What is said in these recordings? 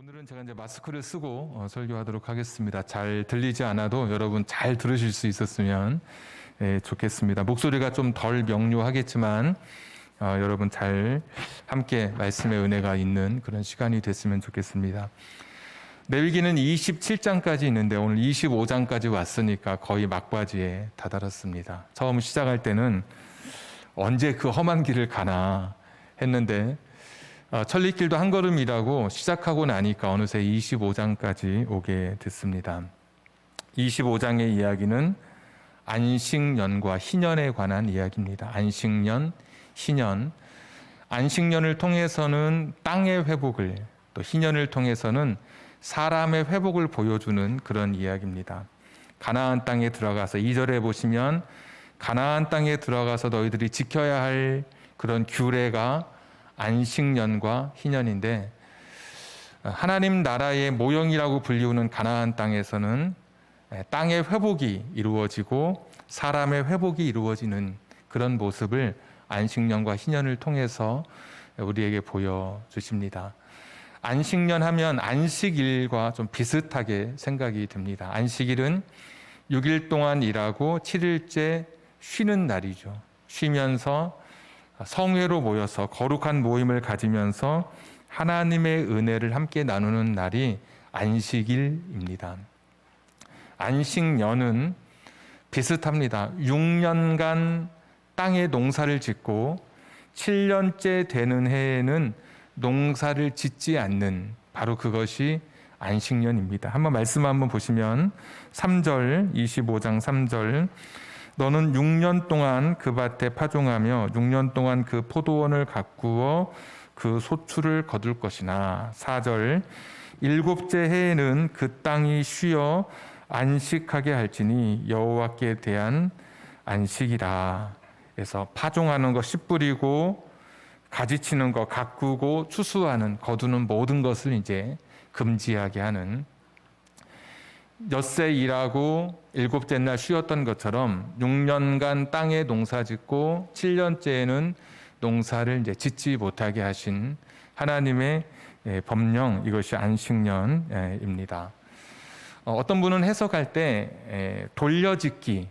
오늘은 제가 이제 마스크를 쓰고 설교하도록 하겠습니다. 잘 들리지 않아도 여러분 잘 들으실 수 있었으면 좋겠습니다. 목소리가 좀 덜 명료하겠지만 여러분 잘 함께 말씀의 은혜가 있는 그런 시간이 됐으면 좋겠습니다. 레위기는 27장까지 있는데 오늘 25장까지 왔으니까 거의 막바지에 다다랐습니다. 처음 시작할 때는 언제 그 험한 길을 가나 했는데 천리길도 한 걸음이라고 시작하고 나니까 어느새 25장까지 오게 됐습니다. 25장의 이야기는 안식년과 희년에 관한 이야기입니다. 안식년, 희년. 안식년을 통해서는 땅의 회복을, 또 희년을 통해서는 사람의 회복을 보여주는 그런 이야기입니다. 가나안 땅에 들어가서 2절에 보시면 가나안 땅에 들어가서 너희들이 지켜야 할 그런 규례가 안식년과 희년인데, 하나님 나라의 모형이라고 불리우는 가나안 땅에서는 땅의 회복이 이루어지고 사람의 회복이 이루어지는 그런 모습을 안식년과 희년을 통해서 우리에게 보여주십니다. 안식년 하면 안식일과 좀 비슷하게 생각이 듭니다. 안식일은 6일 동안 일하고 7일째 쉬는 날이죠. 쉬면서 성회로 모여서 거룩한 모임을 가지면서 하나님의 은혜를 함께 나누는 날이 안식일입니다. 안식년은 비슷합니다. 6년간 땅에 농사를 짓고 7년째 되는 해에는 농사를 짓지 않는, 바로 그것이 안식년입니다. 한번 말씀 한번 보시면 3절, 25장 3절, 너는 6년 동안 그 밭에 파종하며 6년 동안 그 포도원을 가꾸어 그 소출을 거둘 것이나, 4절, 7째 해에는 그 땅이 쉬어 안식하게 할지니 여호와께 대한 안식이라. 그래서 파종하는 거, 씨 뿌리고 가지치는 거, 가꾸고 추수하는, 거두는 모든 것을 이제 금지하게 하는, 엿새 일하고 7째 날 쉬었던 것처럼 6년간 땅에 농사 짓고 7년째에는 농사를 이제 짓지 못하게 하신 하나님의 법령, 이것이 안식년입니다. 어떤 분은 해석할 때 돌려짓기,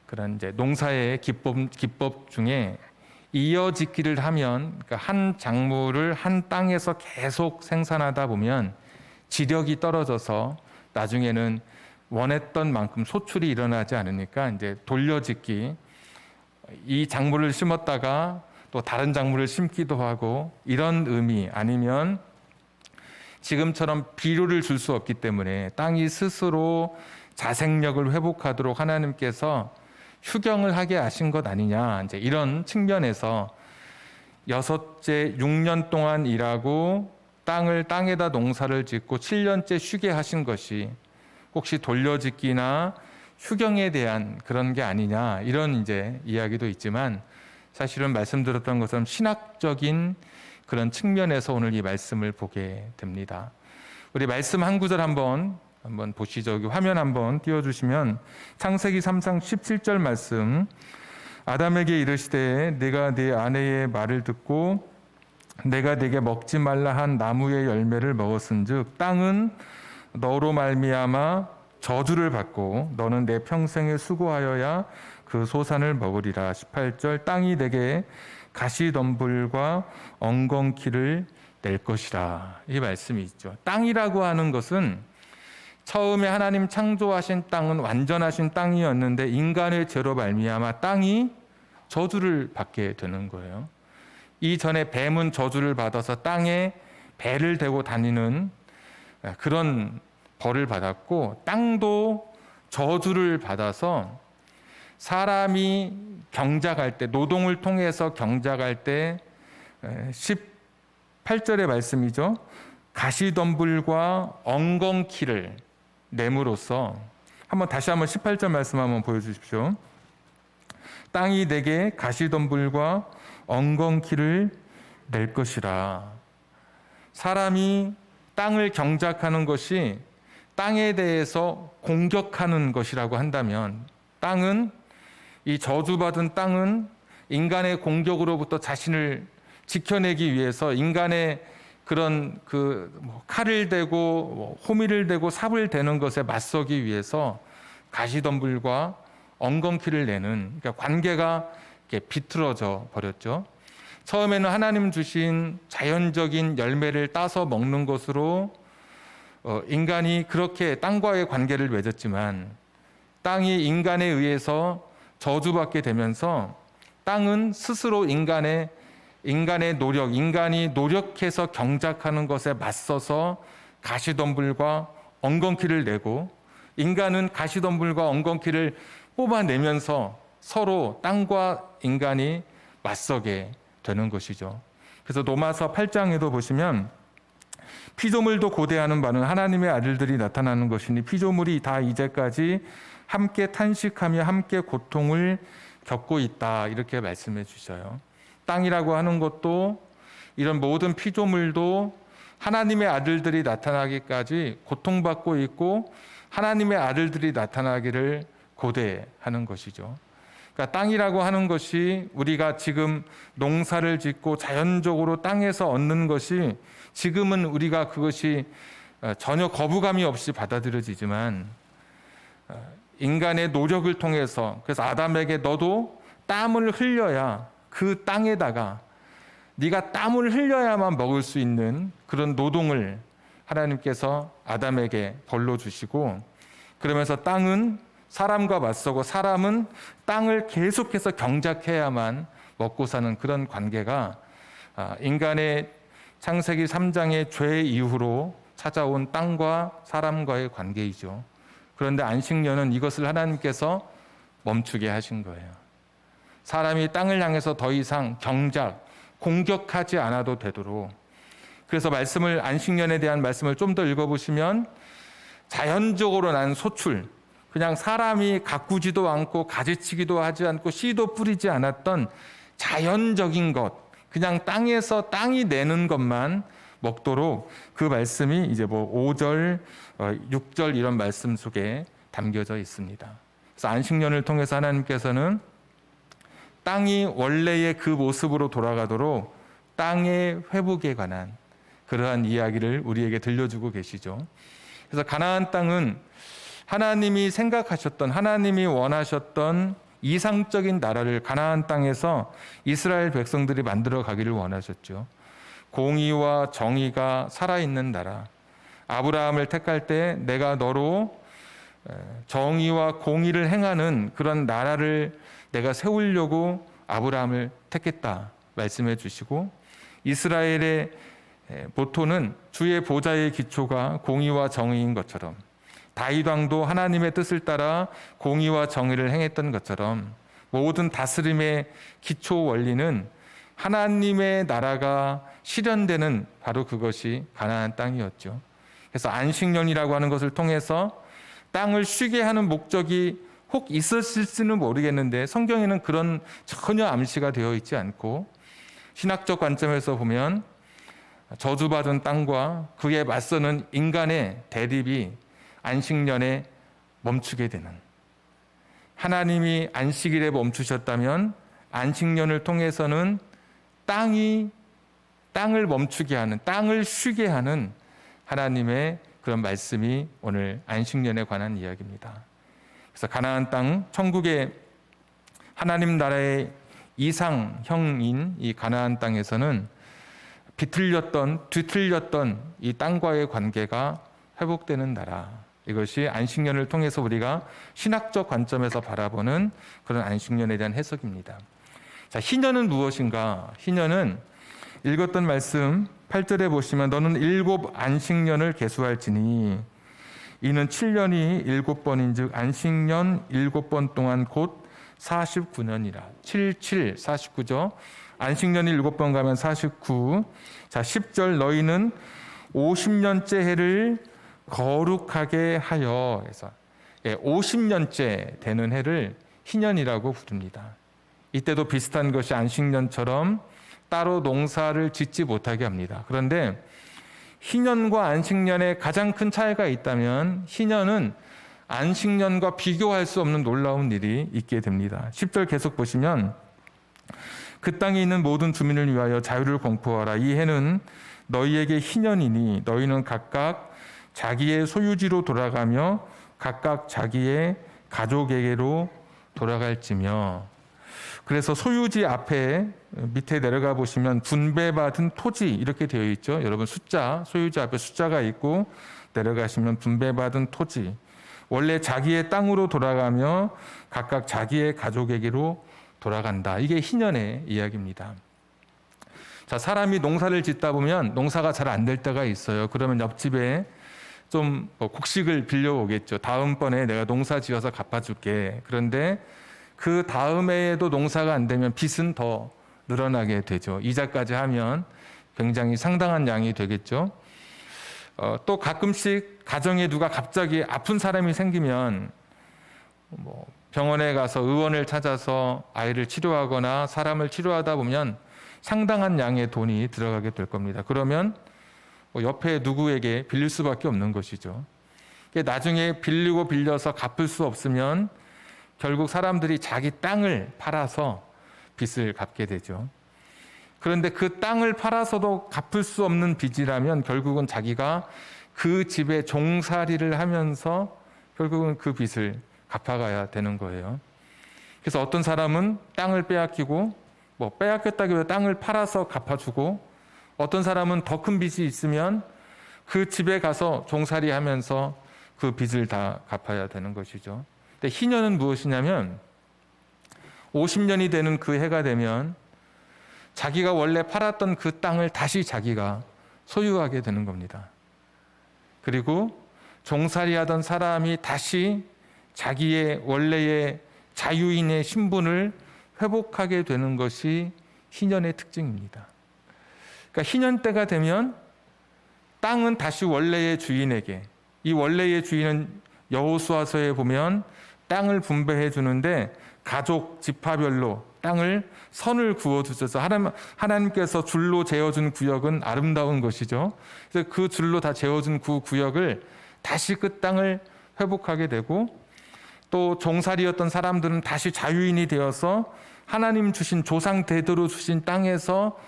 그런 이제 농사의 기법 중에 이어짓기를 하면, 그러니까 한 작물을 한 땅에서 계속 생산하다 보면 지력이 떨어져서 나중에는 원했던 만큼 소출이 일어나지 않으니까 이제 돌려짓기, 이 작물을 심었다가 또 다른 작물을 심기도 하고, 이런 의미, 아니면 지금처럼 비료를 줄 수 없기 때문에 땅이 스스로 자생력을 회복하도록 하나님께서 휴경을 하게 하신 것 아니냐, 이제 이런 측면에서 6째 6년 동안 일하고 땅에다 농사를 짓고 7년째 쉬게 하신 것이 혹시 돌려짓기나 휴경에 대한 그런 게 아니냐, 이런 이제 이야기도 있지만, 사실은 말씀드렸던 것처럼 신학적인 그런 측면에서 오늘 이 말씀을 보게 됩니다. 우리 말씀 한 구절 한번 보시죠. 여기 화면 한번 띄워주시면 창세기 3장 17절 말씀, 아담에게 이르시되 내가 네 아내의 말을 듣고 내가 네게 먹지 말라 한 나무의 열매를 먹었은즉 땅은 너로 말미암아 저주를 받고 너는 내 평생에 수고하여야 그 소산을 먹으리라. 18절, 땅이 내게 가시덤불과 엉겅퀴를 낼 것이라. 이 말씀이 있죠. 땅이라고 하는 것은 처음에 하나님 창조하신 땅은 완전하신 땅이었는데 인간의 죄로 말미암아 땅이 저주를 받게 되는 거예요. 이전에 뱀은 저주를 받아서 땅에 배를 대고 다니는 그런 벌을 받았고, 땅도 저주를 받아서 사람이 경작할 때, 노동을 통해서 경작할 때 18절의 말씀이죠. 가시덤불과 엉겅퀴를 내므로써, 다시 한번 18절 말씀 한번 보여주십시오. 땅이 내게 가시덤불과 엉겅퀴를 낼 것이라. 사람이 땅을 경작하는 것이 땅에 대해서 공격하는 것이라고 한다면, 땅은, 이 저주받은 땅은 인간의 공격으로부터 자신을 지켜내기 위해서 인간의 그런 칼을 대고 호미를 대고 삽을 대는 것에 맞서기 위해서 가시덤불과 엉겅퀴를 내는, 그러니까 관계가 이렇게 비틀어져 버렸죠. 처음에는 하나님 주신 자연적인 열매를 따서 먹는 것으로 인간이 그렇게 땅과의 관계를 맺었지만, 땅이 인간에 의해서 저주받게 되면서 땅은 스스로 인간의 노력, 인간이 노력해서 경작하는 것에 맞서서 가시덤불과 엉겅퀴를 내고, 인간은 가시덤불과 엉겅퀴를 뽑아내면서 서로 땅과 인간이 맞서게 되는 것이죠. 그래서 로마서 8장에도 보시면 피조물도 고대하는 바는 하나님의 아들들이 나타나는 것이니 피조물이 다 이제까지 함께 탄식하며 함께 고통을 겪고 있다, 이렇게 말씀해 주셔요. 땅이라고 하는 것도 이런 모든 피조물도 하나님의 아들들이 나타나기까지 고통받고 있고 하나님의 아들들이 나타나기를 고대하는 것이죠. 그러니까 땅이라고 하는 것이 우리가 지금 농사를 짓고 자연적으로 땅에서 얻는 것이 지금은 우리가 그것이 전혀 거부감이 없이 받아들여지지만 인간의 노력을 통해서, 그래서 아담에게 너도 땀을 흘려야 그 땅에다가 네가 땀을 흘려야만 먹을 수 있는 그런 노동을 하나님께서 아담에게 벌로 주시고, 그러면서 땅은 사람과 맞서고 사람은 땅을 계속해서 경작해야만 먹고 사는 그런 관계가 인간의 창세기 3장의 죄 이후로 찾아온 땅과 사람과의 관계이죠. 그런데 안식년은 이것을 하나님께서 멈추게 하신 거예요. 사람이 땅을 향해서 더 이상 공격하지 않아도 되도록. 그래서 안식년에 대한 말씀을 좀 더 읽어보시면 자연적으로 난 소출, 그냥 사람이 가꾸지도 않고 가지치기도 하지 않고 씨도 뿌리지 않았던 자연적인 것, 그냥 땅에서 땅이 내는 것만 먹도록, 그 말씀이 이제 5절, 6절 이런 말씀 속에 담겨져 있습니다. 그래서 안식년을 통해서 하나님께서는 땅이 원래의 그 모습으로 돌아가도록 땅의 회복에 관한 그러한 이야기를 우리에게 들려주고 계시죠. 그래서 가나안 땅은 하나님이 생각하셨던, 하나님이 원하셨던 이상적인 나라를 가나안 땅에서 이스라엘 백성들이 만들어 가기를 원하셨죠. 공의와 정의가 살아있는 나라. 아브라함을 택할 때 내가 너로 정의와 공의를 행하는 그런 나라를 내가 세우려고 아브라함을 택했다 말씀해 주시고, 이스라엘의 모토는 주의 보좌의 기초가 공의와 정의인 것처럼, 다윗 왕도 하나님의 뜻을 따라 공의와 정의를 행했던 것처럼 모든 다스림의 기초 원리는 하나님의 나라가 실현되는 바로 그것이 가나안 땅이었죠. 그래서 안식년이라고 하는 것을 통해서 땅을 쉬게 하는 목적이 혹 있었을지는 모르겠는데 성경에는 그런 전혀 암시가 되어 있지 않고, 신학적 관점에서 보면 저주받은 땅과 그에 맞서는 인간의 대립이 안식년에 멈추게 되는, 하나님이 안식일에 멈추셨다면 안식년을 통해서는 땅을 멈추게 하는, 땅을 쉬게 하는 하나님의 그런 말씀이 오늘 안식년에 관한 이야기입니다. 그래서 가나안 땅, 천국의 하나님 나라의 이상형인 이 가나안 땅에서는 뒤틀렸던 이 땅과의 관계가 회복되는 나라, 이것이 안식년을 통해서 우리가 신학적 관점에서 바라보는 그런 안식년에 대한 해석입니다. 자, 희년은 무엇인가? 희년은 읽었던 말씀 8절에 보시면 너는 7 안식년을 계수할지니 이는 7년이 7번인즉 안식년 7번 동안 곧 49년이라. 77, 49죠. 안식년이 7번 가면 49. 자, 10절 너희는 50년째 해를 거룩하게 하여 해서 50년째 되는 해를 희년이라고 부릅니다. 이때도 비슷한 것이 안식년처럼 따로 농사를 짓지 못하게 합니다. 그런데 희년과 안식년에 가장 큰 차이가 있다면 희년은 안식년과 비교할 수 없는 놀라운 일이 있게 됩니다. 10절 계속 보시면 그 땅에 있는 모든 주민을 위하여 자유를 공포하라. 이 해는 너희에게 희년이니 너희는 각각 자기의 소유지로 돌아가며 각각 자기의 가족에게로 돌아갈지며. 그래서 소유지 앞에 밑에 내려가 보시면 분배받은 토지 이렇게 되어 있죠. 여러분 숫자, 소유지 앞에 숫자가 있고 내려가시면 분배받은 토지. 원래 자기의 땅으로 돌아가며 각각 자기의 가족에게로 돌아간다. 이게 희년의 이야기입니다. 자, 사람이 농사를 짓다 보면 농사가 잘 안 될 때가 있어요. 그러면 옆집에 좀 곡식을 빌려오겠죠. 다음번에 내가 농사 지어서 갚아줄게. 그런데 그 다음 해에도 농사가 안 되면 빚은 더 늘어나게 되죠. 이자까지 하면 굉장히 상당한 양이 되겠죠. 또 가끔씩 가정에 누가 갑자기 아픈 사람이 생기면 병원에 가서 의원을 찾아서 아이를 치료하거나 사람을 치료하다 보면 상당한 양의 돈이 들어가게 될 겁니다. 그러면 옆에 누구에게 빌릴 수밖에 없는 것이죠. 나중에 빌리고 빌려서 갚을 수 없으면 결국 사람들이 자기 땅을 팔아서 빚을 갚게 되죠. 그런데 그 땅을 팔아서도 갚을 수 없는 빚이라면 결국은 자기가 그 집에 종살이를 하면서 결국은 그 빚을 갚아가야 되는 거예요. 그래서 어떤 사람은 땅을 빼앗기고 빼앗겼다기보다 땅을 팔아서 갚아주고, 어떤 사람은 더 큰 빚이 있으면 그 집에 가서 종살이 하면서 그 빚을 다 갚아야 되는 것이죠. 근데 희년은 무엇이냐면 50년이 되는 그 해가 되면 자기가 원래 팔았던 그 땅을 다시 자기가 소유하게 되는 겁니다. 그리고 종살이 하던 사람이 다시 자기의 원래의 자유인의 신분을 회복하게 되는 것이 희년의 특징입니다. 그러니까 희년 때가 되면 땅은 다시 원래의 주인에게, 이 원래의 주인은 여호수아서에 보면 땅을 분배해 주는데 가족 지파별로 땅을 선을 그어 주셔서 하나님께서 줄로 재어준 구역은 아름다운 것이죠. 그래서 그 줄로 다 재어준 그 구역을 다시 그 땅을 회복하게 되고, 또 종살이였던 사람들은 다시 자유인이 되어서 하나님 주신 조상 대대로 주신 땅에서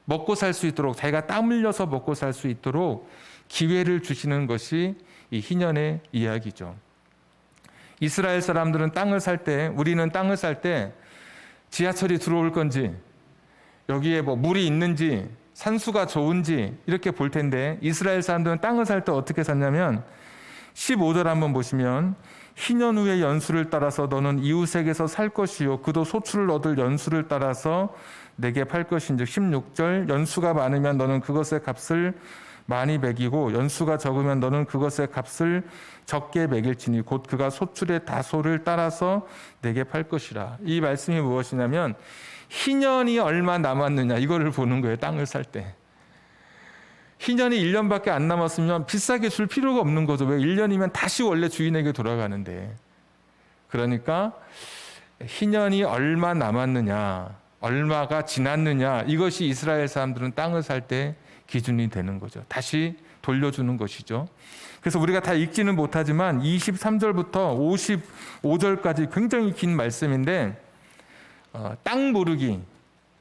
먹고 살 수 있도록, 자기가 땀 흘려서 먹고 살 수 있도록 기회를 주시는 것이 이 희년의 이야기죠. 이스라엘 사람들은 땅을 살 때, 우리는 땅을 살 때 지하철이 들어올 건지, 여기에 물이 있는지, 산수가 좋은지 이렇게 볼 텐데, 이스라엘 사람들은 땅을 살 때 어떻게 샀냐면 15절 한번 보시면, 희년 후의 연수를 따라서 너는 이웃에게서 살 것이요 그도 소출을 얻을 연수를 따라서 내게 팔 것인즉. 16절, 연수가 많으면 너는 그것의 값을 많이 매기고 연수가 적으면 너는 그것의 값을 적게 매길지니 곧 그가 소출의 다소를 따라서 내게 팔 것이라. 이 말씀이 무엇이냐면 희년이 얼마 남았느냐 이거를 보는 거예요. 땅을 살 때. 희년이 1년밖에 안 남았으면 비싸게 줄 필요가 없는 거죠. 왜? 1년이면 다시 원래 주인에게 돌아가는데. 그러니까 희년이 얼마 남았느냐, 얼마가 지났느냐, 이것이 이스라엘 사람들은 땅을 살 때 기준이 되는 거죠. 다시 돌려주는 것이죠. 그래서 우리가 다 읽지는 못하지만 23절부터 55절까지 굉장히 긴 말씀인데, 땅 모르기,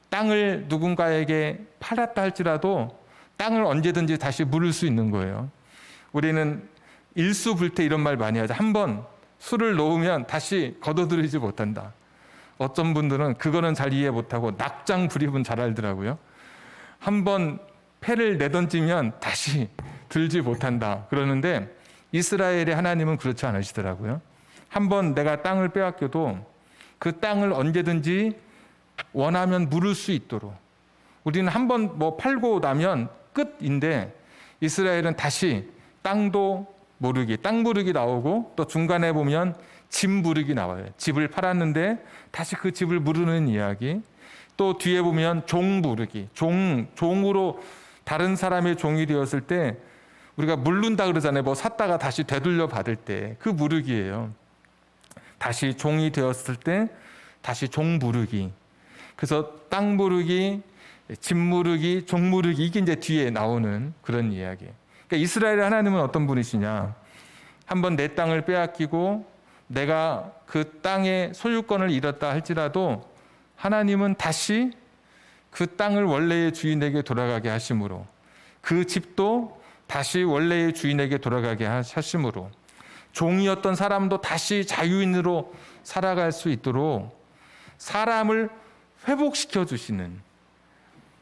땅을 누군가에게 팔았다 할지라도 땅을 언제든지 다시 물을 수 있는 거예요. 우리는 일수불태 이런 말 많이 하죠. 한번 술을 놓으면 다시 걷어들이지 못한다. 어떤 분들은 그거는 잘 이해 못하고 낙장 불입은 잘 알더라고요. 한번 패를 내던지면 다시 들지 못한다 그러는데, 이스라엘의 하나님은 그렇지 않으시더라고요. 한번 내가 땅을 빼앗겨도 그 땅을 언제든지 원하면 물을 수 있도록. 우리는 한번 팔고 나면 끝인데, 이스라엘은 다시 땅도 모르기, 땅 부르기 나오고, 또 중간에 보면 집 부르기 나와요. 집을 팔았는데 다시 그 집을 부르는 이야기. 또 뒤에 보면 종 부르기, 종으로 다른 사람의 종이 되었을 때 우리가 물른다 그러잖아요. 샀다가 다시 되돌려 받을 때 그 부르기예요. 다시 종이 되었을 때 다시 종 부르기. 그래서 땅 부르기, 집 무르기, 종 무르기, 이게 이제 뒤에 나오는 그런 이야기. 그러니까 이스라엘의 하나님은 어떤 분이시냐? 한번 내 땅을 빼앗기고 내가 그 땅의 소유권을 잃었다 할지라도 하나님은 다시 그 땅을 원래의 주인에게 돌아가게 하심으로, 그 집도 다시 원래의 주인에게 돌아가게 하심으로 종이었던 사람도 다시 자유인으로 살아갈 수 있도록 사람을 회복시켜 주시는,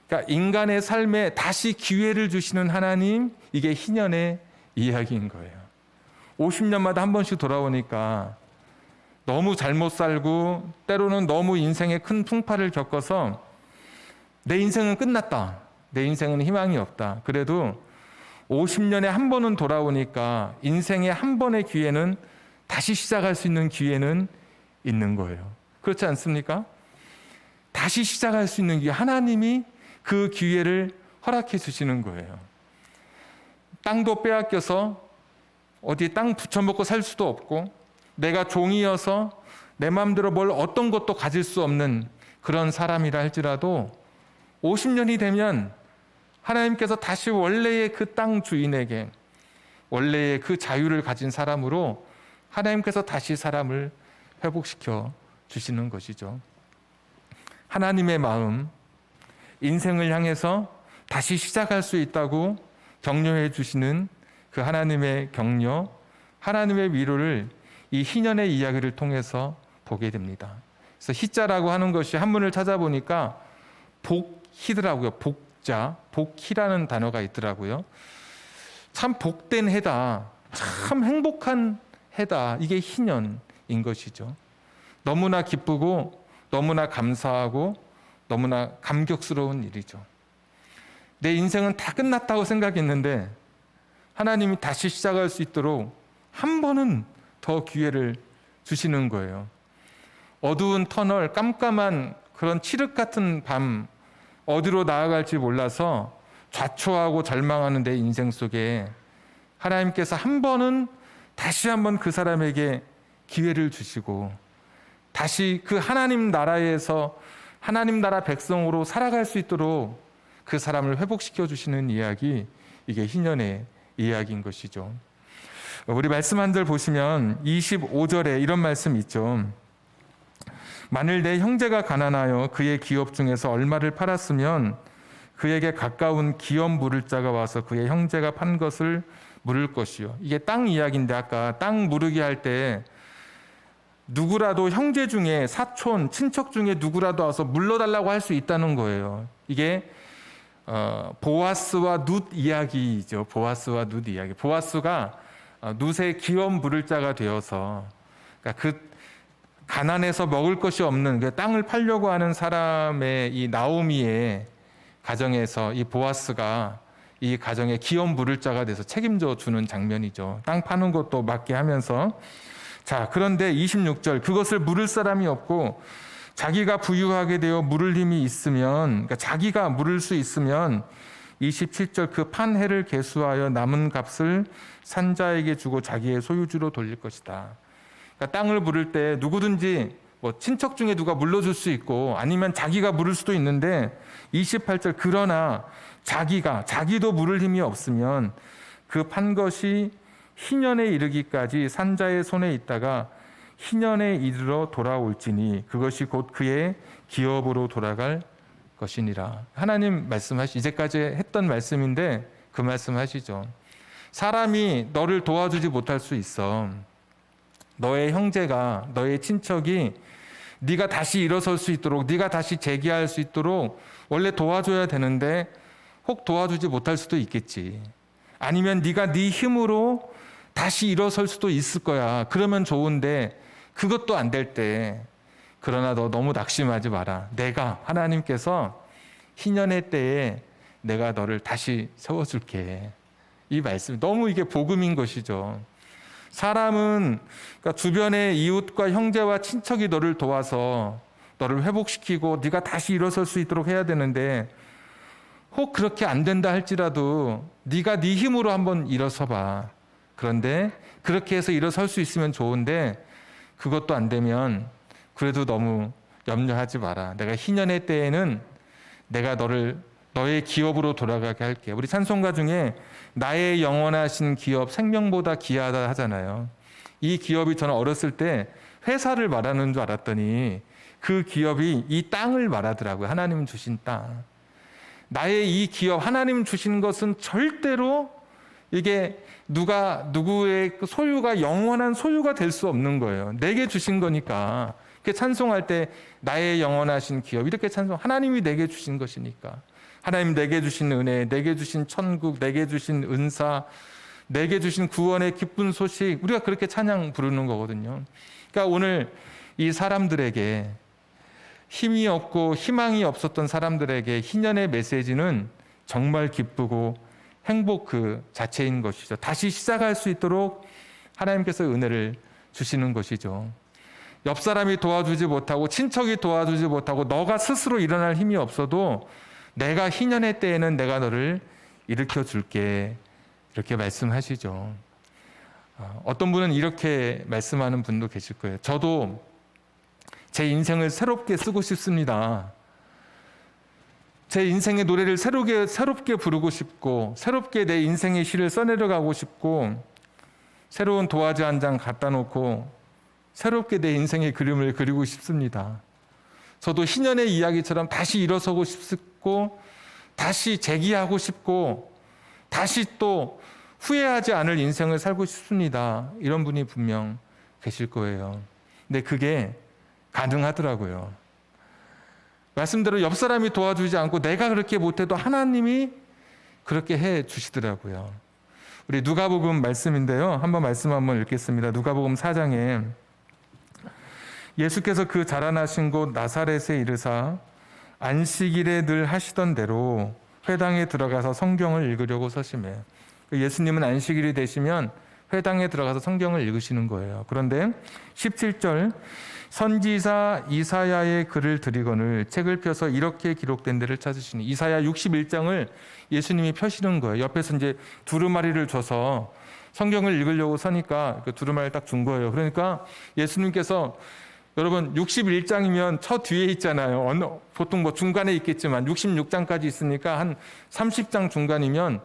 그러니까 인간의 삶에 다시 기회를 주시는 하나님, 이게 희년의 이야기인 거예요. 50년마다 한 번씩 돌아오니까 너무 잘못 살고 때로는 너무 인생의 큰 풍파를 겪어서 내 인생은 끝났다, 내 인생은 희망이 없다. 그래도 50년에 한 번은 돌아오니까 인생의 한 번의 기회는, 다시 시작할 수 있는 기회는 있는 거예요. 그렇지 않습니까? 다시 시작할 수 있는 기회, 하나님이 그 기회를 허락해 주시는 거예요. 땅도 빼앗겨서 어디 땅 붙여먹고 살 수도 없고, 내가 종이어서 내 마음대로 뭘 어떤 것도 가질 수 없는 그런 사람이라 할지라도 50년이 되면 하나님께서 다시 원래의 그 땅 주인에게, 원래의 그 자유를 가진 사람으로 하나님께서 다시 사람을 회복시켜 주시는 것이죠. 하나님의 마음, 인생을 향해서 다시 시작할 수 있다고 격려해 주시는 그 하나님의 격려, 하나님의 위로를 이 희년의 이야기를 통해서 보게 됩니다. 그래서 희자라고 하는 것이 한문을 찾아보니까 복희더라고요. 복자, 복희라는 단어가 있더라고요. 참 복된 해다, 참 행복한 해다, 이게 희년인 것이죠. 너무나 기쁘고 너무나 감사하고 너무나 감격스러운 일이죠. 내 인생은 다 끝났다고 생각했는데 하나님이 다시 시작할 수 있도록 한 번은 더 기회를 주시는 거예요. 어두운 터널, 깜깜한 그런 칠흑 같은 밤, 어디로 나아갈지 몰라서 좌초하고 절망하는 내 인생 속에 하나님께서 한 번은 다시 한번 그 사람에게 기회를 주시고 다시 그 하나님 나라에서 하나님 나라 백성으로 살아갈 수 있도록 그 사람을 회복시켜 주시는 이야기, 이게 희년의 이야기인 것이죠. 우리 말씀 한 절 보시면 25절에 이런 말씀이 있죠. 만일 내 형제가 가난하여 그의 기업 중에서 얼마를 팔았으면 그에게 가까운 기업 물을 자가 와서 그의 형제가 판 것을 물을 것이요. 이게 땅 이야기인데, 아까 땅 무르기 할 때 누구라도 형제 중에, 사촌, 친척 중에 누구라도 와서 물러달라고 할 수 있다는 거예요. 이게 보아스와 룻 이야기죠. 보아스와 룻 이야기. 보아스가 룻의 기업 물을 자가 되어서, 그러니까 그 가난해서 먹을 것이 없는 그 땅을 팔려고 하는 사람의 이 나오미의 가정에서 이 보아스가 이 가정의 기업 물을 자가 돼서 책임져 주는 장면이죠. 땅 파는 것도 맡게 하면서. 자, 그런데 26절, 그것을 물을 사람이 없고 자기가 부유하게 되어 물을 힘이 있으면, 그러니까 자기가 물을 수 있으면 27절, 그 판 해를 계수하여 남은 값을 산자에게 주고 자기의 소유주로 돌릴 것이다. 그러니까 땅을 물을 때 누구든지 뭐 친척 중에 누가 물러줄 수 있고 아니면 자기가 물을 수도 있는데, 28절, 그러나 자기도 물을 힘이 없으면 그 판 것이 희년에 이르기까지 산자의 손에 있다가 희년에 이르러 돌아올지니 그것이 곧 그의 기업으로 돌아갈 것이니라. 하나님 말씀하시, 이제까지 했던 말씀인데 그 말씀하시죠. 사람이 너를 도와주지 못할 수 있어. 너의 형제가, 너의 친척이 네가 다시 일어설 수 있도록, 네가 다시 재기할 수 있도록 원래 도와줘야 되는데 혹 도와주지 못할 수도 있겠지. 아니면 네가 네 힘으로 다시 일어설 수도 있을 거야. 그러면 좋은데 그것도 안 될 때, 그러나 너 너무 낙심하지 마라. 내가, 하나님께서 희년의 때에 내가 너를 다시 세워줄게. 이 말씀, 너무 이게 복음인 것이죠. 사람은, 그러니까 주변의 이웃과 형제와 친척이 너를 도와서 너를 회복시키고 네가 다시 일어설 수 있도록 해야 되는데, 혹 그렇게 안 된다 할지라도 네가 네 힘으로 한번 일어서 봐. 그런데 그렇게 해서 일어설 수 있으면 좋은데 그것도 안 되면 그래도 너무 염려하지 마라. 내가 희년의 때에는 내가 너의 기업으로 돌아가게 할게. 우리 찬송가 중에 나의 영원하신 기업 생명보다 귀하다 하잖아요. 이 기업이, 저는 어렸을 때 회사를 말하는 줄 알았더니 그 기업이 이 땅을 말하더라고요. 하나님 주신 땅. 나의 이 기업, 하나님 주신 것은 절대로 이게 누구의 소유가 영원한 소유가 될 수 없는 거예요. 내게 주신 거니까. 이렇게 찬송할 때 나의 영원하신 기업 이렇게 찬송, 하나님이 내게 주신 것이니까. 하나님 내게 주신 은혜, 내게 주신 천국, 내게 주신 은사, 내게 주신 구원의 기쁜 소식, 우리가 그렇게 찬양 부르는 거거든요. 그러니까 오늘 이 사람들에게, 힘이 없고 희망이 없었던 사람들에게 희년의 메시지는 정말 기쁘고 행복 그 자체인 것이죠. 다시 시작할 수 있도록 하나님께서 은혜를 주시는 것이죠. 옆 사람이 도와주지 못하고 친척이 도와주지 못하고 너가 스스로 일어날 힘이 없어도 내가 희년의 때에는 내가 너를 일으켜 줄게, 이렇게 말씀하시죠. 어떤 분은 이렇게 말씀하는 분도 계실 거예요. 저도 제 인생을 새롭게 쓰고 싶습니다. 제 인생의 노래를 새롭게 부르고 싶고, 새롭게 내 인생의 시를 써내려가고 싶고, 새로운 도화지 한 장 갖다 놓고 새롭게 내 인생의 그림을 그리고 싶습니다. 저도 희년의 이야기처럼 다시 일어서고 싶고, 다시 재기하고 싶고, 다시 또 후회하지 않을 인생을 살고 싶습니다. 이런 분이 분명 계실 거예요. 근데 그게 가능하더라고요. 말씀대로 옆 사람이 도와주지 않고 내가 그렇게 못해도 하나님이 그렇게 해 주시더라고요. 우리 누가복음 말씀인데요. 한번 읽겠습니다. 누가복음 4장에 예수께서 그 자라나신 곳 나사렛에 이르사 안식일에 늘 하시던 대로 회당에 들어가서 성경을 읽으려고 서심해. 예수님은 안식일이 되시면 회당에 들어가서 성경을 읽으시는 거예요. 그런데 17절, 선지자 이사야의 글을 들이거늘 책을 펴서 이렇게 기록된 데를 찾으시니, 이사야 61장을 예수님이 펴시는 거예요. 옆에서 이제 두루마리를 줘서 성경을 읽으려고 서니까 그 두루마리를 딱 준 거예요. 그러니까 예수님께서, 여러분 61장이면 첫 뒤에 있잖아요. 보통 뭐 중간에 있겠지만 66장까지 있으니까 한 30장 중간이면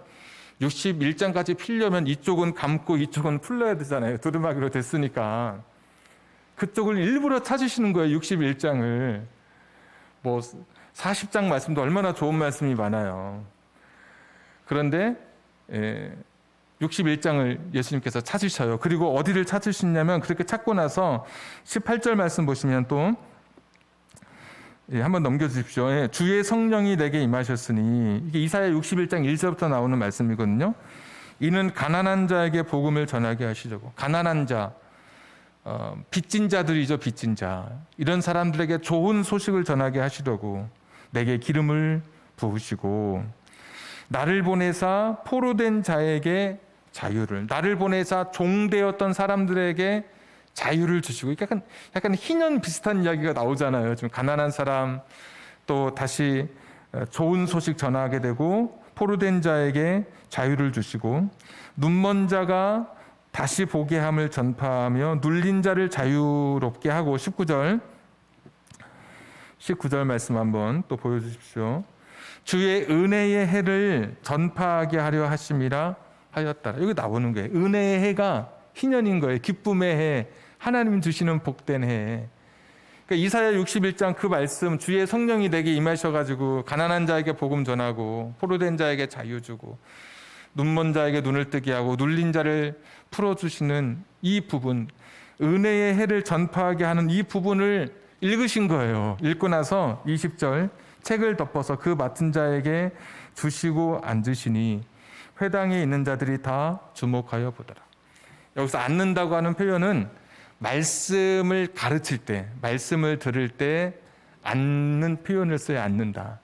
61장까지 필려면 이쪽은 감고 이쪽은 풀러야 되잖아요. 두루마기로 됐으니까. 그쪽을 일부러 찾으시는 거예요. 61장을. 뭐 40장 말씀도 얼마나 좋은 말씀이 많아요. 그런데 61장을 예수님께서 찾으셔요. 그리고 어디를 찾으시냐면, 그렇게 찾고 나서 18절 말씀 보시면 또 한번 넘겨주십시오. 주의 성령이 내게 임하셨으니, 이게 이사야 61장 1절부터 나오는 말씀이거든요. 이는 가난한 자에게 복음을 전하게 하시려고. 가난한 자, 빚진 자들이죠. 빚진 자, 이런 사람들에게 좋은 소식을 전하게 하시려고 내게 기름을 부으시고, 나를 보내사 포로된 자에게 자유를, 나를 보내사 종되었던 사람들에게 자유를 주시고, 약간 희년 비슷한 이야기가 나오잖아요. 지금 가난한 사람 또 다시 좋은 소식 전하게 되고, 포로된 자에게 자유를 주시고, 눈먼 자가 다시 보게 함을 전파하며 눌린 자를 자유롭게 하고. 19절 말씀 한번 또 보여주십시오. 주의 은혜의 해를 전파하게 하려 하심이라 하였다. 여기 나오는 거예요. 은혜의 해가 희년인 거예요. 기쁨의 해, 하나님 주시는 복된 해. 그러니까 이사야 61장 그 말씀, 주의 성령이 내게 임하셔가지고 가난한 자에게 복음 전하고, 포로된 자에게 자유 주고, 눈먼 자에게 눈을 뜨게 하고, 눌린 자를 풀어주시는 이 부분, 은혜의 해를 전파하게 하는 이 부분을 읽으신 거예요. 읽고 나서 20절, 책을 덮어서 그 맡은 자에게 주시고 앉으시니 회당에 있는 자들이 다 주목하여 보더라. 여기서 앉는다고 하는 표현은 말씀을 가르칠 때, 말씀을 들을 때 앉는 표현을 써야 앉는다.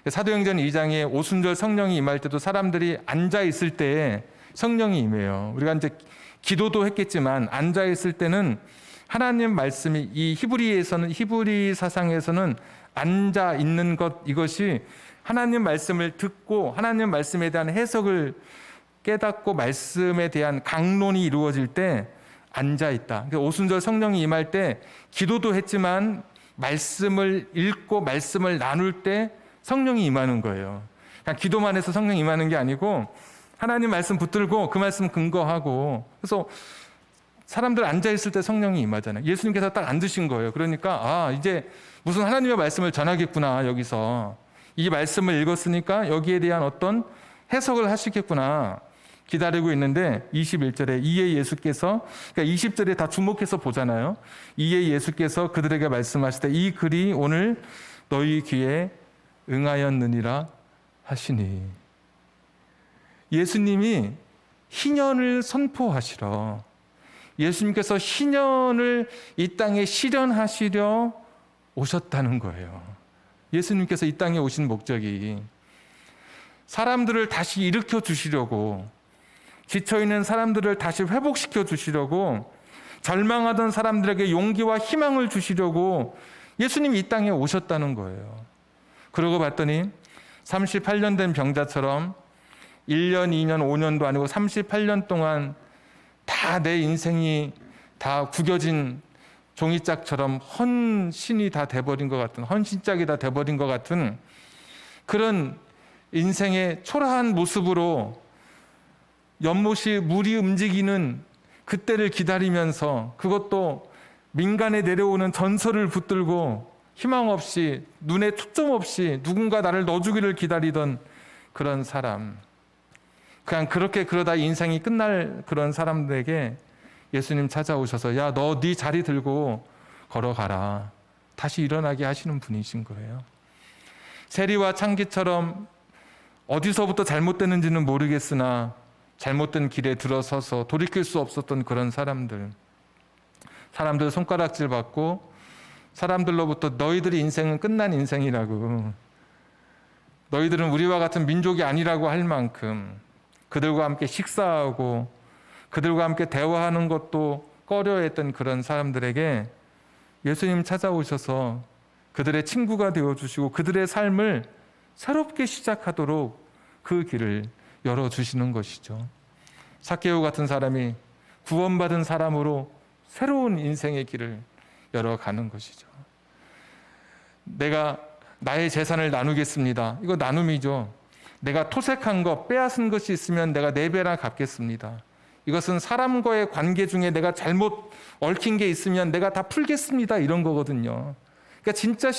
사도행전 2장에 오순절 성령이 임할 때도 사람들이 앉아 있을 때 성령이 임해요. 우리가 이제 기도도 했겠지만 앉아 있을 때는 하나님 말씀이, 이 히브리 사상에서는 앉아 있는 것, 이것이 하나님 말씀을 듣고 하나님 말씀에 대한 해석을 깨닫고 말씀에 대한 강론이 이루어질 때 앉아 있다. 그러니까 오순절 성령이 임할 때 기도도 했지만 말씀을 읽고 말씀을 나눌 때 성령이 임하는 거예요. 그냥 기도만 해서 성령이 임하는 게 아니고 하나님 말씀 붙들고 그 말씀 근거하고, 그래서 사람들 앉아 있을 때 성령이 임하잖아요. 예수님께서 딱 앉으신 거예요. 그러니까 이제 무슨 하나님의 말씀을 전하겠구나, 여기서 이 말씀을 읽었으니까 여기에 대한 어떤 해석을 하시겠구나 기다리고 있는데 21절에 이에 예수께서, 그러니까 20절에 다 주목해서 보잖아요. 이에 예수께서 그들에게 말씀하시되 이 글이 오늘 너희 귀에 응하였느니라 하시니. 예수님이 희년을 선포하시러, 예수님께서 희년을 이 땅에 실현하시려 오셨다는 거예요. 예수님께서 이 땅에 오신 목적이 사람들을 다시 일으켜 주시려고, 지쳐있는 사람들을 다시 회복시켜 주시려고, 절망하던 사람들에게 용기와 희망을 주시려고 예수님이 이 땅에 오셨다는 거예요. 그러고 봤더니 38년 된 병자처럼 1년, 2년, 5년도 아니고 38년 동안 다 내 인생이 다 구겨진 종이짝처럼 헌신이 다 돼버린 것 같은, 헌신짝이 다 돼버린 것 같은 그런 인생의 초라한 모습으로 연못이 물이 움직이는 그때를 기다리면서, 그것도 민간에 내려오는 전설을 붙들고 희망 없이, 눈에 초점 없이 누군가 나를 넣어주기를 기다리던 그런 사람, 그냥 그렇게 그러다 인생이 끝날 그런 사람들에게 예수님 찾아오셔서 야, 너 네 자리 들고 걸어가라, 다시 일어나게 하시는 분이신 거예요. 세리와 창기처럼 어디서부터 잘못됐는지는 모르겠으나 잘못된 길에 들어서서 돌이킬 수 없었던 그런 사람들 손가락질 받고 사람들로부터 너희들의 인생은 끝난 인생이라고, 너희들은 우리와 같은 민족이 아니라고 할 만큼 그들과 함께 식사하고 그들과 함께 대화하는 것도 꺼려했던 그런 사람들에게 예수님 찾아오셔서 그들의 친구가 되어주시고 그들의 삶을 새롭게 시작하도록 그 길을 열어주시는 것이죠. 삭개오 같은 사람이 구원받은 사람으로 새로운 인생의 길을 열어가는 것이죠. 내가 나의 재산을 나누겠습니다. 이거 나눔이죠. 내가 토색한 것, 빼앗은 것이 있으면 내가 4배나 갚겠습니다. 이것은 사람과의 관계 중에 내가 잘못 얽힌 게 있으면 내가 다 풀겠습니다. 이런 거거든요. 그러니까 진짜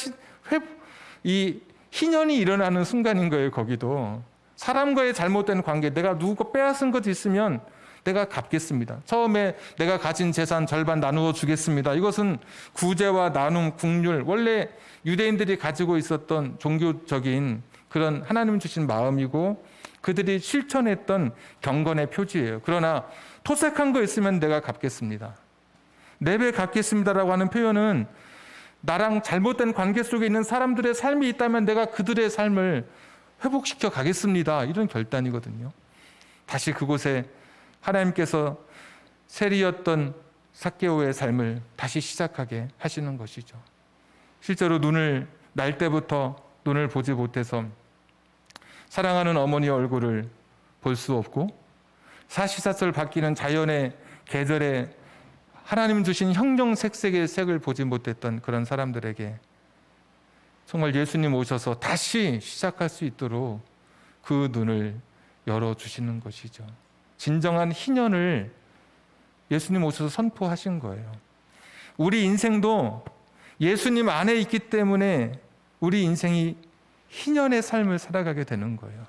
이 희년이 일어나는 순간인 거예요. 거기도 사람과의 잘못된 관계, 내가 누구 거 빼앗은 것 있으면 내가 갚겠습니다. 처음에 내가 가진 재산 절반 나누어 주겠습니다. 이것은 구제와 나눔, 국률, 원래 유대인들이 가지고 있었던 종교적인 그런 하나님 주신 마음이고 그들이 실천했던 경건의 표지예요. 그러나 토색한 거 있으면 내가 갚겠습니다. 4배 갚겠습니다라고 하는 표현은 나랑 잘못된 관계 속에 있는 사람들의 삶이 있다면 내가 그들의 삶을 회복시켜 가겠습니다. 이런 결단이거든요. 다시 그곳에 하나님께서 세리였던 삭개오의 삶을 다시 시작하게 하시는 것이죠. 실제로 눈을 날 때부터 눈을 보지 못해서 사랑하는 어머니의 얼굴을 볼 수 없고 사시사철 바뀌는 자연의 계절에 하나님 주신 형형색색의 색을 보지 못했던 그런 사람들에게 정말 예수님 오셔서 다시 시작할 수 있도록 그 눈을 열어주시는 것이죠. 진정한 희년을 예수님 오셔서 선포하신 거예요. 우리 인생도 예수님 안에 있기 때문에 우리 인생이 희년의 삶을 살아가게 되는 거예요.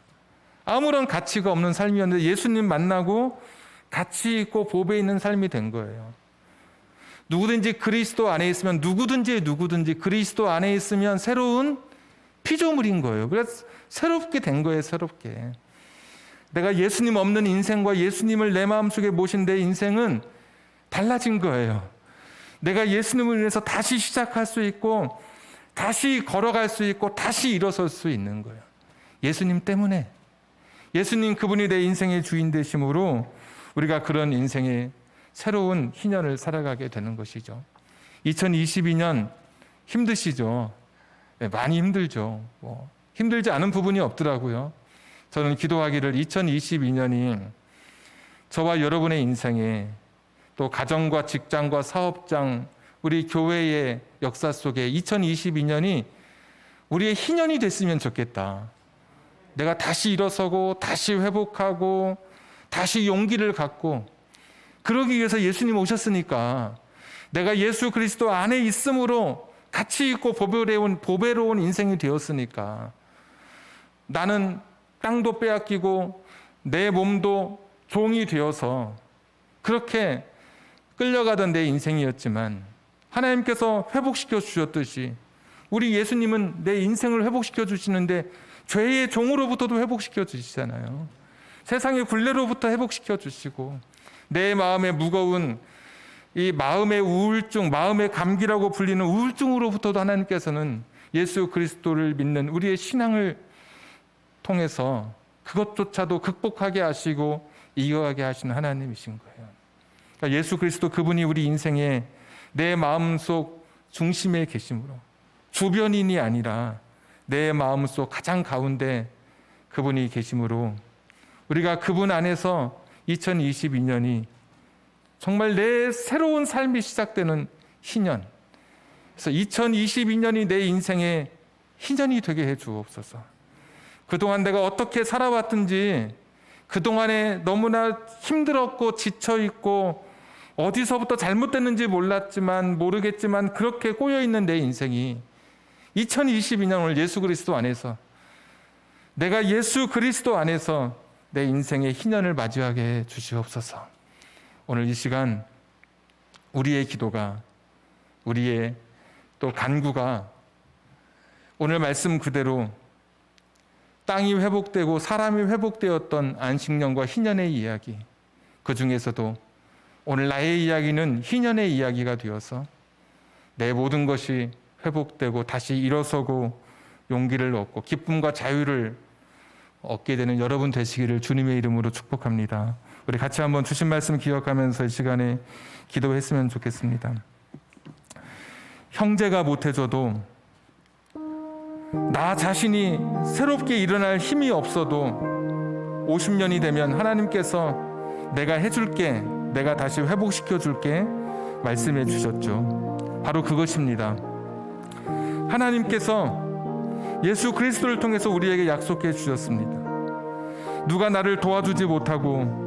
아무런 가치가 없는 삶이었는데 예수님 만나고 가치 있고 보배 있는 삶이 된 거예요. 누구든지 그리스도 안에 있으면 누구든지 그리스도 안에 있으면 새로운 피조물인 거예요. 그래서 새롭게 된 거예요. 새롭게. 내가 예수님 없는 인생과 예수님을 내 마음속에 모신 내 인생은 달라진 거예요. 내가 예수님을 위해서 다시 시작할 수 있고 다시 걸어갈 수 있고 다시 일어설 수 있는 거예요. 예수님 때문에. 예수님 그분이 내 인생의 주인 되심으로 우리가 그런 인생의 새로운 희년을 살아가게 되는 것이죠. 2022년 힘드시죠? 네, 많이 힘들죠. 힘들지 않은 부분이 없더라고요. 저는 기도하기를 2022년이 저와 여러분의 인생에 또 가정과 직장과 사업장, 우리 교회의 역사 속에 2022년이 우리의 희년이 됐으면 좋겠다. 내가 다시 일어서고 다시 회복하고 다시 용기를 갖고 그러기 위해서 예수님 오셨으니까 내가 예수 그리스도 안에 있음으로 가치 있고 보배로운 인생이 되었으니까 나는 땅도 빼앗기고 내 몸도 종이 되어서 그렇게 끌려가던 내 인생이었지만 하나님께서 회복시켜 주셨듯이 우리 예수님은 내 인생을 회복시켜 주시는데 죄의 종으로부터도 회복시켜 주시잖아요. 세상의 굴레로부터 회복시켜 주시고 내 마음에 무거운 이 마음의 우울증, 마음의 감기라고 불리는 우울증으로부터도 하나님께서는 예수 그리스도를 믿는 우리의 신앙을 통해서 그것조차도 극복하게 하시고 이겨가게 하시는 하나님이신 거예요. 그러니까 예수 그리스도 그분이 우리 인생의 내 마음속 중심에 계심으로 주변인이 아니라 내 마음속 가장 가운데 그분이 계심으로 우리가 그분 안에서 2022년이 정말 내 새로운 삶이 시작되는 희년, 그래서 2022년이 내 인생의 희년이 되게 해 주옵소서. 그동안 내가 어떻게 살아왔든지 그동안에 너무나 힘들었고 지쳐있고 어디서부터 잘못됐는지 모르겠지만 그렇게 꼬여있는 내 인생이 2022년 오늘 예수 그리스도 안에서 내가 예수 그리스도 안에서 내 인생의 희년을 맞이하게 해 주시옵소서. 오늘 이 시간 우리의 기도가, 우리의 또 간구가 오늘 말씀 그대로 땅이 회복되고 사람이 회복되었던 안식년과 희년의 이야기, 그 중에서도 오늘 나의 이야기는 희년의 이야기가 되어서 내 모든 것이 회복되고 다시 일어서고 용기를 얻고 기쁨과 자유를 얻게 되는 여러분 되시기를 주님의 이름으로 축복합니다. 우리 같이 한번 주신 말씀 기억하면서 이 시간에 기도했으면 좋겠습니다. 형제가 못해줘도 나 자신이 새롭게 일어날 힘이 없어도 50년이 되면 하나님께서 내가 해줄게, 내가 다시 회복시켜 줄게 말씀해 주셨죠. 바로 그것입니다. 하나님께서 예수 그리스도를 통해서 우리에게 약속해 주셨습니다. 누가 나를 도와주지 못하고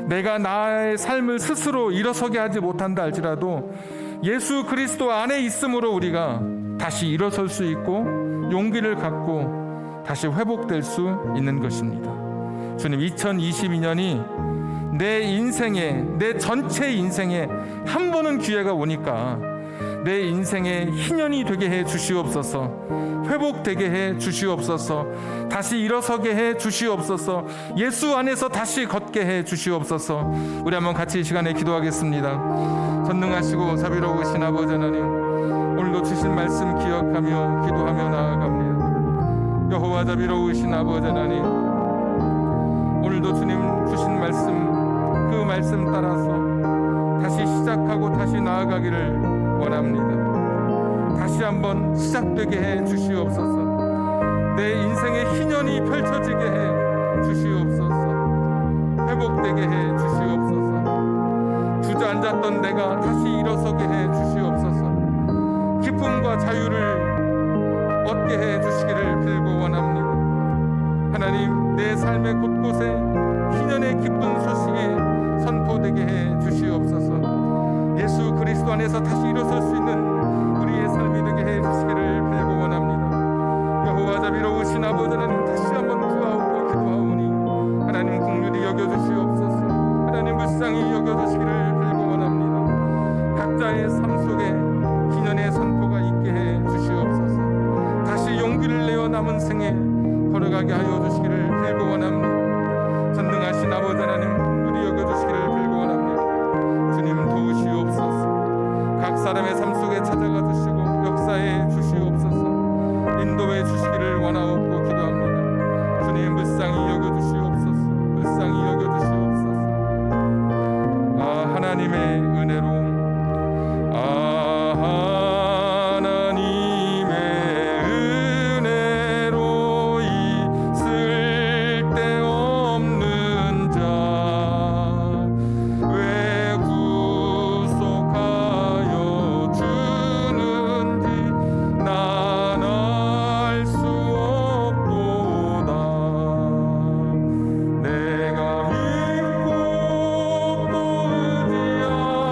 내가 나의 삶을 스스로 일어서게 하지 못한다 할지라도 예수 그리스도 안에 있음으로 우리가 다시 일어설 수 있고 용기를 갖고 다시 회복될 수 있는 것입니다. 주님, 2022년이 내 인생에, 내 전체 인생에 한 번은 기회가 오니까 내 인생의 희년이 되게 해 주시옵소서. 회복되게 해 주시옵소서. 다시 일어서게 해 주시옵소서. 예수 안에서 다시 걷게 해 주시옵소서. 우리 한번 같이 이 시간에 기도하겠습니다. 전능하시고 자비로우신 아버지 하나님, 오늘도 주신 말씀 기억하며 기도하며 나아갑니다. 여호와 자비로우신 아버지 하나님, 오늘도 주님 주신 말씀, 그 말씀 따라서 다시 시작하고 다시 나아가기를 원합니다. 다시 한번 시작되게 해 주시옵소서. 내 인생의 희년이 펼쳐지게 해 주시옵소서. 회복되게 해 주시옵소서. 주저앉았던 내가 다시 일어서게 해 주시옵소서. 기쁨과 자유를 얻게 해 주시기를 빌고 원합니다. 하나님, 내 삶의 곳곳에 희년의 기쁜 소식이 선포되게 해 주시옵소서. 예수 그리스도 안에서 다시 일어설 수 있는 우리의 삶이 되게 해 주시기를 빌고 원합니다. 여호와 자비로우신 아버지 하나님, 다시 한번 구하고 기도하오니 하나님 긍휼히 여겨주시옵소서. 하나님 불쌍히 여겨주시기를 빌고 원합니다. 각자의 삶 속에 희년의 선포가 있게 해 주시옵소서. 다시 용기를 내어 남은 생에 걸어가게 하여 주시기를 빌고 원합니다. 전능하신 아버지 하나님, 긍휼히 여겨주시기를 빌고 원합니다. 주님 도우시옵소서. 각 사람의 삶 속에 찾아가 주시고 역사해 주시옵소서. 인도해 주시기를 원하옵고 기도합니다. 주님 불쌍히 여겨주시옵소서. 불쌍히 여겨주시옵소서. 하나님의 은혜로, 하나님의 은혜로 이 쓸데없는 자 왜 구속하여 주는지 난 알 수 없도다. 내가 믿고 또 의지하는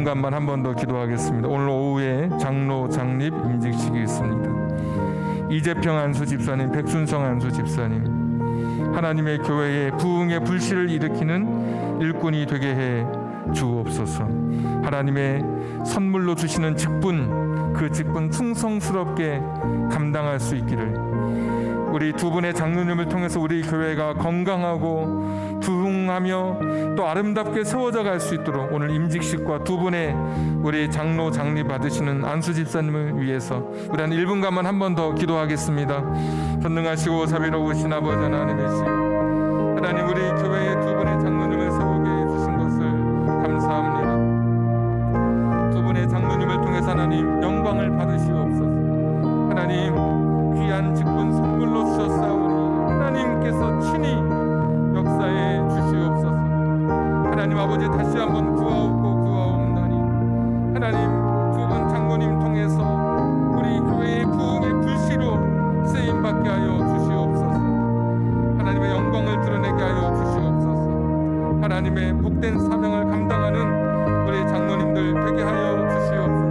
1분간만 한 번 더 기도하겠습니다. 오늘 오후에 장로 장립 임직식이 있습니다. 이재평 안수 집사님, 백순성 안수 집사님, 하나님의 교회에 부흥의 불씨를 일으키는 일꾼이 되게 해 주옵소서. 하나님의 선물로 주시는 직분, 그 직분 충성스럽게 감당할 수 있기를, 우리 두 분의 장로님을 통해서 우리 교회가 건강하고 부흥하며 또 아름답게 세워져 갈 수 있도록 오늘 임직식과 두 분의 우리 장로 장립 받으시는 안수 집사님을 위해서 우리 한 1분간만 한 번 더 기도하겠습니다. 전능하시고 자비로우신 아버지 하나님이시, 하나님 우리 교회의 두 분의 장로님을 세우게 해주신 것을 감사합니다. 두 분의 장로님을 통해서 하나님 영광을 받으시옵소서. 하나님 귀한 직분 선물로 주셨사오니 하나님께서 친히 역사해 주시옵소서. 하나님 아버지 다시 한번 구하옵고 구하옵나니 하나님 두 분 장로님 통해서 우리 교회의 부흥의 불씨로 쓰임받게 하여 주시옵소서. 하나님의 영광을 드러내게 하여 주시옵소서. 하나님의 복된 사명을 감당하는 우리 장로님들 되게 하여 주시옵소서.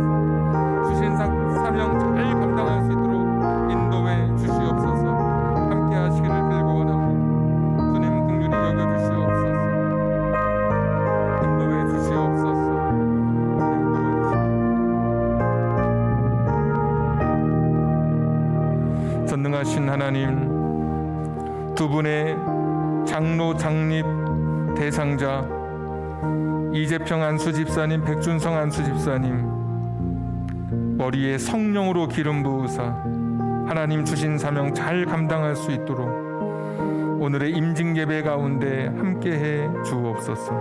주신 사명 잘 감당할 수 있도록 인도해 주시옵소서. 함께 하시기를 빌고 원합니다. 주님 긍휼히 여겨 주시옵소서. 인도해 주시옵소서. 전능하신 하나님, 두 분의 장로 장립 대상자 이재평 안수 집사님, 백준성 안수 집사님 머리에 성령으로 기름 부으사 하나님 주신 사명 잘 감당할 수 있도록 오늘의 임직 예배 가운데 함께해 주옵소서.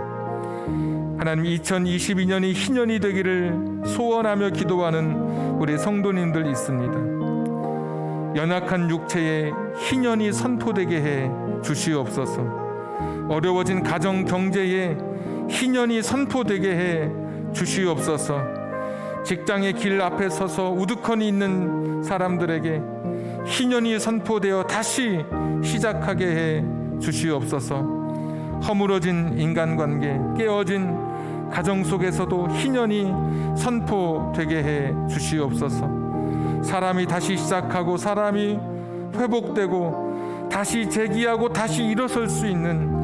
하나님 2022년이 희년이 되기를 소원하며 기도하는 우리 성도님들 있습니다. 연약한 육체에 희년이 선포되게 해 주시옵소서. 어려워진 가정 경제에 희년이 선포되게 해 주시옵소서. 직장의 길 앞에 서서 우두커니 있는 사람들에게 희년이 선포되어 다시 시작하게 해 주시옵소서. 허물어진 인간관계, 깨어진 가정 속에서도 희년이 선포되게 해 주시옵소서. 사람이 다시 시작하고 사람이 회복되고 다시 재기하고 다시 일어설 수 있는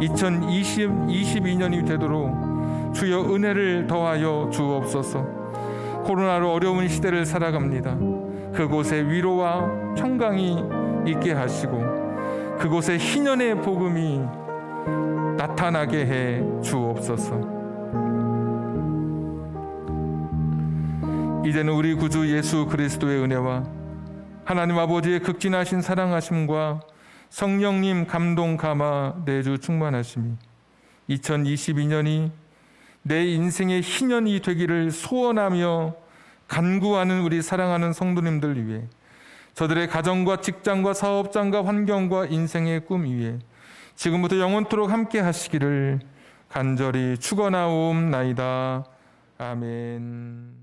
2022년이 되도록 주여 은혜를 더하여 주옵소서. 코로나로 어려운 시대를 살아갑니다. 그곳에 위로와 평강이 있게 하시고 그곳에 희년의 복음이 나타나게 해 주옵소서. 이제는 우리 구주 예수 그리스도의 은혜와 하나님 아버지의 극진하신 사랑하심과 성령님 감동 감화 내주 충만하심이 2022년이 내 인생의 희년이 되기를 소원하며 간구하는 우리 사랑하는 성도님들 위해, 저들의 가정과 직장과 사업장과 환경과 인생의 꿈 위에 지금부터 영원토록 함께 하시기를 간절히 축원하옵나이다. 아멘.